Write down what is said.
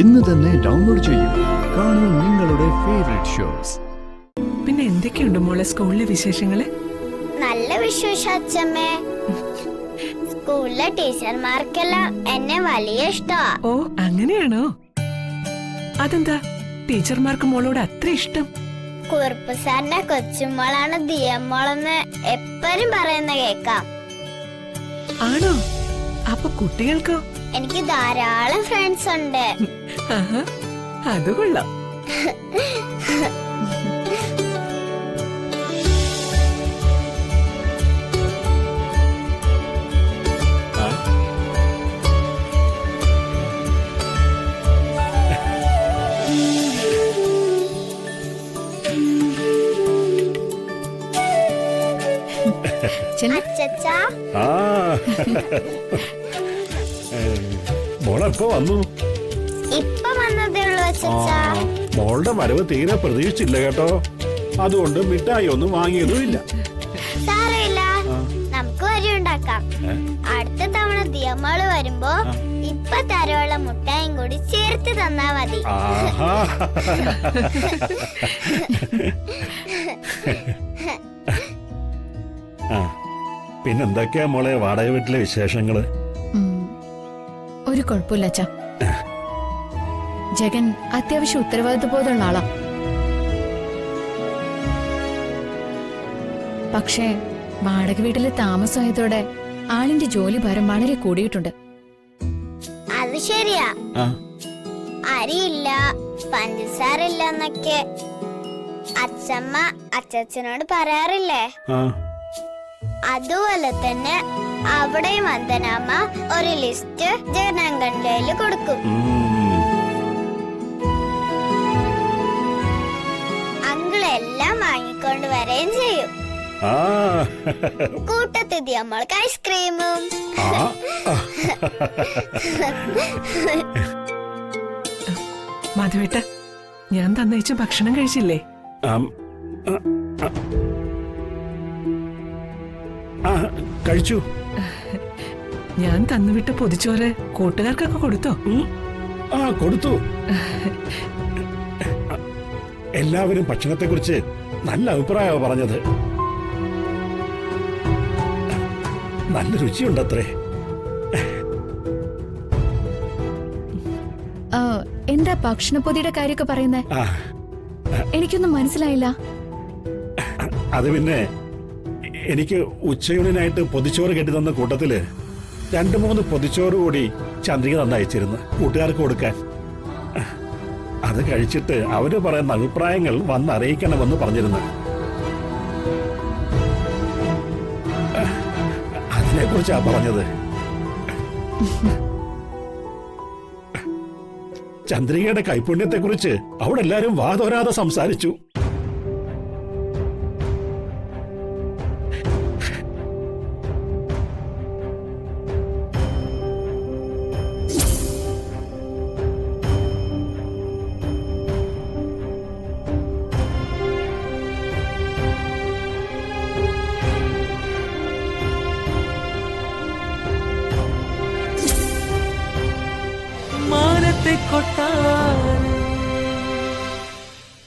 ഇന്ന് തന്നെ ഡൗൺലോഡ് ചെയ്യൂ. കാണൂ നിങ്ങളുടെ ഫേവറേറ്റ് ഷോസ്. പിന്നെ എന്തൊക്കെയുണ്ട് മോളെ സ്കൂളിലെ വിശേഷങ്ങള്? നല്ല വിശേഷം അച്ഛമ്മേ. സ്കൂളിലെ ടീച്ചർമാർക്കെല്ലാം എന്നെ വലിയ ഇഷ്ടമാ. ഓ അങ്ങനെയാണോ? അതെന്താ ടീച്ചർമാർക്ക് മോളോട് അത്ര ഇഷ്ടം? കുറുപ്പ് സാറിന്റെ കൊച്ചുമോളാണ് ദിയമ്മോളെന്ന് എപ്പോഴും പറയുന്ന കേക്കാം. ആണോ? അപ്പൊ കുട്ടികൾക്കോ? എനിക്ക് ധാരാളം ഫ്രണ്ട്സ് ഉണ്ട്. ആഹാ, അത് കൊള്ളാം. അച്ചച്ചാ, മോളെപ്പോ വന്നു? ഇപ്പൊ വന്നതേ ഉള്ളൂ അച്ചച്ചാ. മോളുടെ വരവ് തീരെ പ്രതീക്ഷിച്ചില്ല കേട്ടോ. അതുകൊണ്ട് മിഠായി ഒന്നും വാങ്ങിയതുമില്ല. സാരമില്ല, നമുക്ക് വരി ഉണ്ടാക്കാം. അടുത്ത തവണ ദിയമ്മള് വരുമ്പോ ഇപ്പൊ തരമുള്ള മുട്ടായും കൂടി ചേർത്ത് തന്നാ മതി. ആഹാ. പിന്നെന്തൊക്കെയാ മോളെ വാടക വീട്ടിലെ വിശേഷങ്ങള്? ഒരു കുഴപ്പമില്ല അച്ഛാ. ജഗൻ അത്യാവശ്യം ഉത്തരവാദിത്വബോധമുള്ള ആളാ. പക്ഷേ വാടക വീട്ടിലെ താമസമായതോടെ ആളിന്റെ ജോലി ഭാരം വളരെ കൂടിയിട്ടുണ്ട്. അത് ശരിയാ. അരിയില്ല, പഞ്ചസാരയില്ല എന്നൊക്കെ അച്ഛമ്മ അച്ഛനോട് പറയാറില്ലേ? അതുപോലെ തന്നെ അവിടെ വന്ദനാമ്മ ഒരു ലിസ്റ്റ് ജനങ്ങളുടെ കൊടുക്കും. അങ്കിളെല്ലാം വാങ്ങിക്കൊണ്ട് വരെയും ചെയ്യും. കൂട്ടത്തിൽ നമ്മൾക്ക് ഐസ്ക്രീമും. മധുവേട്ട, ഞാൻ തന്നയിച്ച ഭക്ഷണം കഴിച്ചില്ലേ? കഴിച്ചു. ഞാൻ തന്നുവിട്ട പൊതിച്ചോറ് കൂട്ടുകാർക്കൊക്കെ കൊടുത്തോ? കൊടുത്തു. എല്ലാവരും ഭക്ഷണത്തെ കുറിച്ച് നല്ല അഭിപ്രായമാണ് പറഞ്ഞത്. നല്ല രുചിയുണ്ടത്രേ. എന്താ ഭക്ഷണപ്പൊതിയുടെ കാര്യമൊക്കെ പറയുന്നേ? എനിക്കൊന്നും മനസ്സിലായില്ല. അത് പിന്നെ എനിക്ക് ഉച്ചയൂണിനായിട്ട് പൊതിച്ചോറ് കെട്ടി തന്ന കൂട്ടത്തില് 2-3 പൊതിച്ചോറ് കൂടി ചന്ദ്രിക തന്നയച്ചിരുന്നു കൂട്ടുകാർക്ക് കൊടുക്കാൻ. അത് കഴിച്ചിട്ട് അവര് പറയുന്ന അഭിപ്രായങ്ങൾ വന്നറിയിക്കണമെന്ന് പറഞ്ഞിരുന്നു. അതിനെ കുറിച്ചാ പറഞ്ഞത്. ചന്ദ്രികയുടെ കൈപുണ്യത്തെ കുറിച്ച് അവിടെ എല്ലാരും വാതോരാതെ സംസാരിച്ചു.